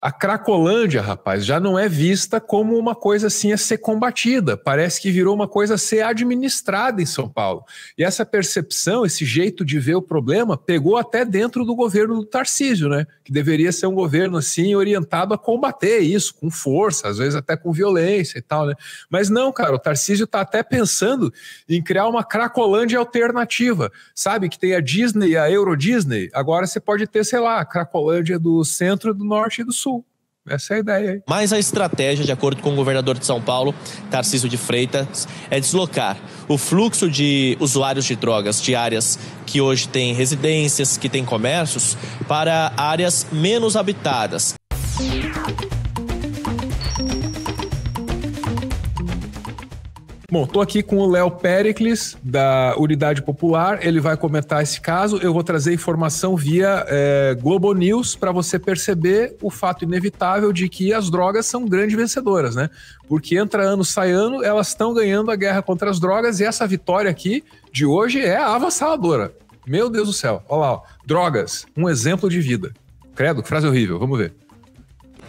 A Cracolândia, rapaz, já não é vista como uma coisa assim a ser combatida. Parece que virou uma coisa a ser administrada em São Paulo. E essa percepção, esse jeito de ver o problema, pegou até dentro do governo do Tarcísio, né? Que deveria ser um governo assim orientado a combater isso, com força, às vezes até com violência e tal, né? Mas não, cara, o Tarcísio tá até pensando em criar uma Cracolândia alternativa. Sabe que tem a Disney e a Euro Disney? Agora você pode ter, sei lá, a Cracolândia do centro, do norte e do sul. Essa é a ideia aí. Mas a estratégia, de acordo com o governador de São Paulo, Tarcísio de Freitas, é deslocar o fluxo de usuários de drogas de áreas que hoje têm residências, que têm comércios, para áreas menos habitadas. Bom, estou aqui com o Léo Péricles, da Unidade Popular. Ele vai comentar esse caso. Eu vou trazer informação via Globo News para você perceber o fato inevitável de que as drogas são grandes vencedoras, né? Porque entra ano, sai ano, elas estão ganhando a guerra contra as drogas, e essa vitória aqui de hoje é avassaladora. Meu Deus do céu. Olha lá, ó. Drogas, um exemplo de vida. Credo, que frase horrível. Vamos ver.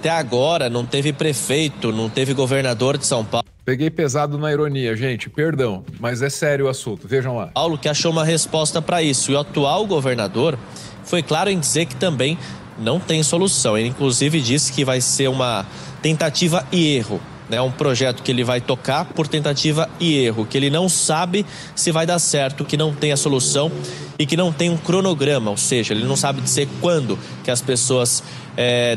Até agora não teve prefeito, não teve governador de São Paulo. Peguei pesado na ironia, gente, perdão, mas é sério o assunto, vejam lá. Paulo que achou uma resposta para isso, e o atual governador foi claro em dizer que também não tem solução. Ele inclusive disse que vai ser uma tentativa e erro, né? Um projeto que ele vai tocar por tentativa e erro, que ele não sabe se vai dar certo, que não tem a solução e que não tem um cronograma, ou seja, ele não sabe dizer quando que as pessoas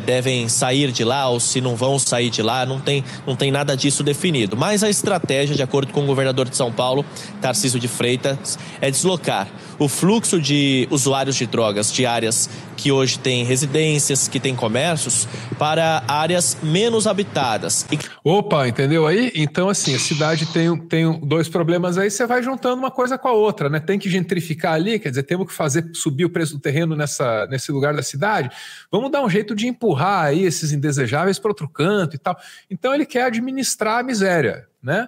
devem sair de lá ou se não vão sair de lá, não tem nada disso definido. Mas a estratégia, de acordo com o governador de São Paulo, Tarcísio de Freitas, é deslocar o fluxo de usuários de drogas de áreas que hoje têm residências, que têm comércios, para áreas menos habitadas. Opa, entendeu aí? Então, assim, a cidade tem dois problemas aí, você vai juntando uma coisa com a outra, né? Tem que gentrificar ali, quer dizer, temos que fazer subir o preço do terreno nesse lugar da cidade. Vamos dar um jeito de empurrar aí esses indesejáveis para outro canto e tal. Então, ele quer administrar a miséria, né?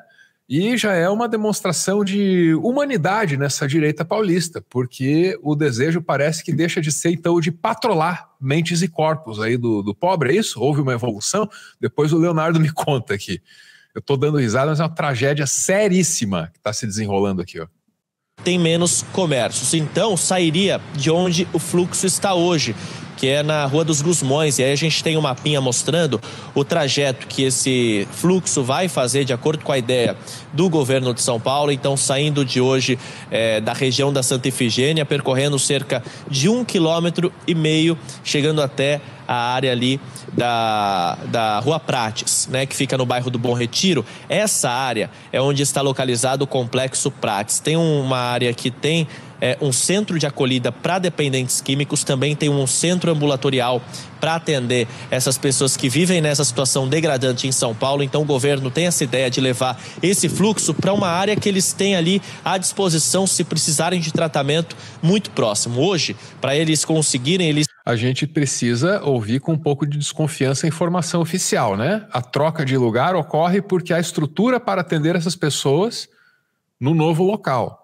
E já é uma demonstração de humanidade nessa direita paulista, porque o desejo parece que deixa de ser, então, de patrolar mentes e corpos aí do pobre, é isso? Houve uma evolução? Depois o Leonardo me conta aqui. Eu estou dando risada, mas é uma tragédia seríssima que está se desenrolando aqui, ó. Tem menos comércios, então sairia de onde o fluxo está hoje, que é na Rua dos Gusmões, e aí a gente tem um mapinha mostrando o trajeto que esse fluxo vai fazer de acordo com a ideia do governo de São Paulo. Então, saindo de hoje da região da Santa Ifigênia, percorrendo cerca de 1,5 km, chegando até a área ali da Rua Prates, né, que fica no bairro do Bom Retiro. Essa área é onde está localizado o Complexo Prates. Tem uma área que tem um centro de acolhida para dependentes químicos, também tem um centro ambulatorial para atender essas pessoas que vivem nessa situação degradante em São Paulo. Então o governo tem essa ideia de levar esse fluxo para uma área que eles têm ali à disposição se precisarem de tratamento muito próximo. Hoje, para eles conseguirem... A gente precisa ouvir com um pouco de desconfiança a informação oficial, né? A troca de lugar ocorre porque há estrutura para atender essas pessoas no novo local.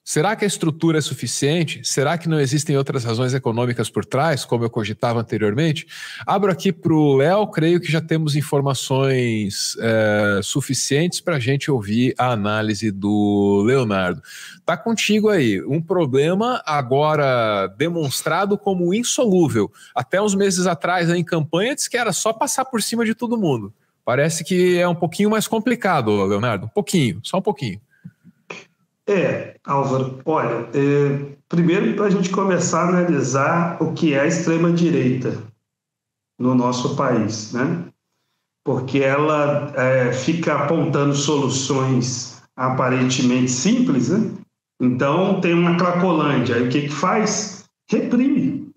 Será que a estrutura é suficiente? Será que não existem outras razões econômicas por trás, como eu cogitava anteriormente? Abro aqui para o Léo, creio que já temos informações suficientes para a gente ouvir a análise do Leonardo. Tá contigo aí, um problema agora demonstrado como insolúvel. Até uns meses atrás, em campanha, disse que era só passar por cima de todo mundo. Parece que é um pouquinho mais complicado, Leonardo, um pouquinho, só um pouquinho. Álvaro, olha, primeiro para a gente começar a analisar o que é a extrema-direita no nosso país, né? Porque ela fica apontando soluções aparentemente simples, né? Então tem uma Cracolândia, aí o que faz? Reprime,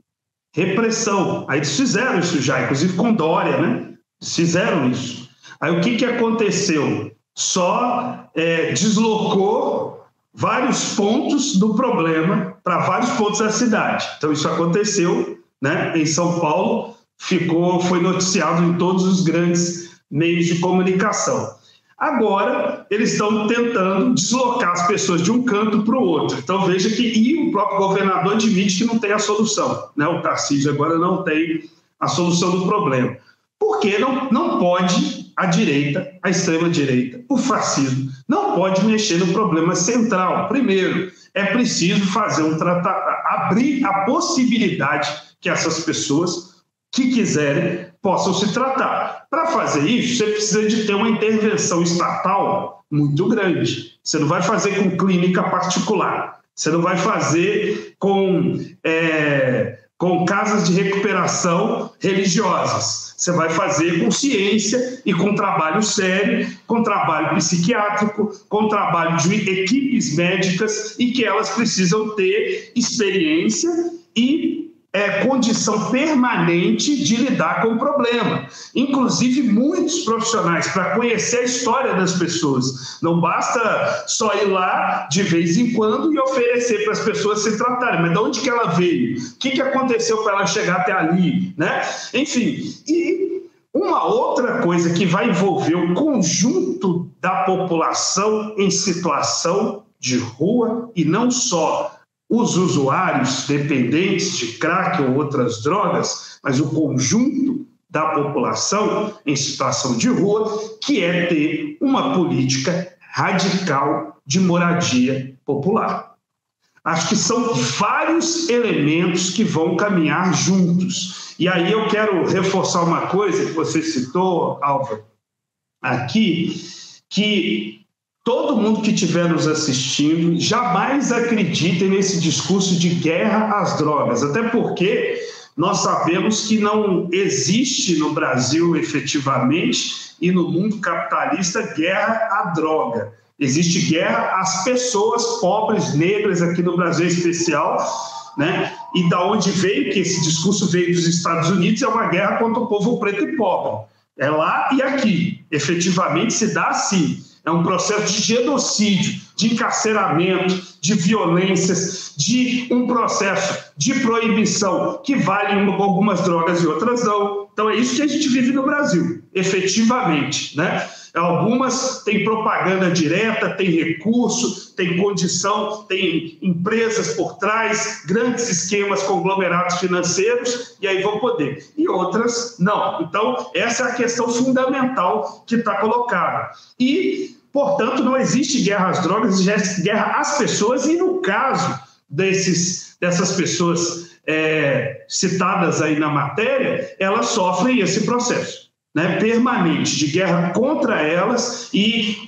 repressão. Aí eles fizeram isso já, inclusive com Dória, né? Eles fizeram isso. Aí o que aconteceu? Só deslocou vários pontos do problema para vários pontos da cidade. Então, isso aconteceu, né, em São Paulo, foi noticiado em todos os grandes meios de comunicação. Agora, eles estão tentando deslocar as pessoas de um canto para o outro. Então, veja que o próprio governador admite que não tem a solução, né? O Tarcísio agora não tem a solução do problema. Porque não pode a direita, a extrema-direita, o fascismo, não pode mexer no problema central. Primeiro, é preciso fazer abrir a possibilidade que essas pessoas que quiserem possam se tratar. Para fazer isso, você precisa de ter uma intervenção estatal muito grande. Você não vai fazer com clínica particular, você não vai fazer com casas de recuperação religiosas. Você vai fazer com ciência e com trabalho sério, com trabalho psiquiátrico, com trabalho de equipes médicas e que elas precisam ter experiência e condição permanente de lidar com o problema. Inclusive, muitos profissionais, para conhecer a história das pessoas. Não basta só ir lá de vez em quando e oferecer para as pessoas se tratarem. Mas de onde que ela veio? O que aconteceu para ela chegar até ali? Né? Enfim, e uma outra coisa que vai envolver o conjunto da população em situação de rua, e não só os usuários dependentes de crack ou outras drogas, mas o conjunto da população em situação de rua, que é ter uma política radical de moradia popular. Acho que são vários elementos que vão caminhar juntos. E aí eu quero reforçar uma coisa que você citou, Álvaro, aqui, que todo mundo que estiver nos assistindo jamais acredite nesse discurso de guerra às drogas, até porque nós sabemos que não existe no Brasil efetivamente e no mundo capitalista guerra à droga. Existe guerra às pessoas pobres, negras, aqui no Brasil em especial, né? E da onde veio, que esse discurso veio dos Estados Unidos, é uma guerra contra o povo preto e pobre. É lá e aqui. Efetivamente se dá assim. É um processo de genocídio, de encarceramento, de violências, de um processo de proibição que vale algumas drogas e outras não. Então é isso que a gente vive no Brasil, efetivamente, né? Algumas têm propaganda direta, têm recurso, têm condição, têm empresas por trás, grandes esquemas, conglomerados financeiros, e aí vão poder. E outras, não. Então, essa é a questão fundamental que está colocada. E, portanto, não existe guerra às drogas, existe guerra às pessoas, e no caso dessas pessoas citadas aí na matéria, elas sofrem esse processo, né, permanente de guerra contra elas, e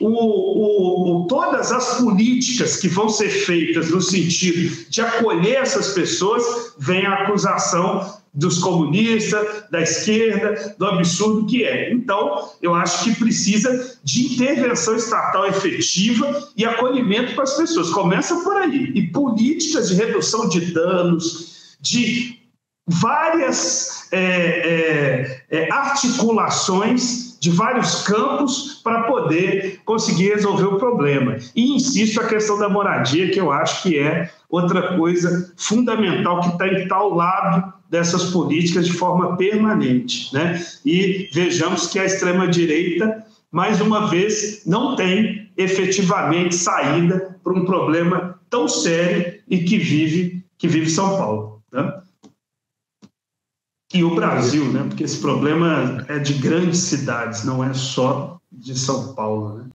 todas as políticas que vão ser feitas no sentido de acolher essas pessoas, vem a acusação dos comunistas, da esquerda, do absurdo que é. Então, eu acho que precisa de intervenção estatal efetiva e acolhimento para as pessoas. Começa por aí. E políticas de redução de danos, de várias articulações de vários campos para poder conseguir resolver o problema. E insisto, a questão da moradia, que eu acho que é outra coisa fundamental que está ao lado dessas políticas de forma permanente, né? E vejamos que a extrema-direita, mais uma vez, não tem efetivamente saída para um problema tão sério e que vive São Paulo, né? E o Brasil, né? Porque esse problema é de grandes cidades, não é só de São Paulo, né?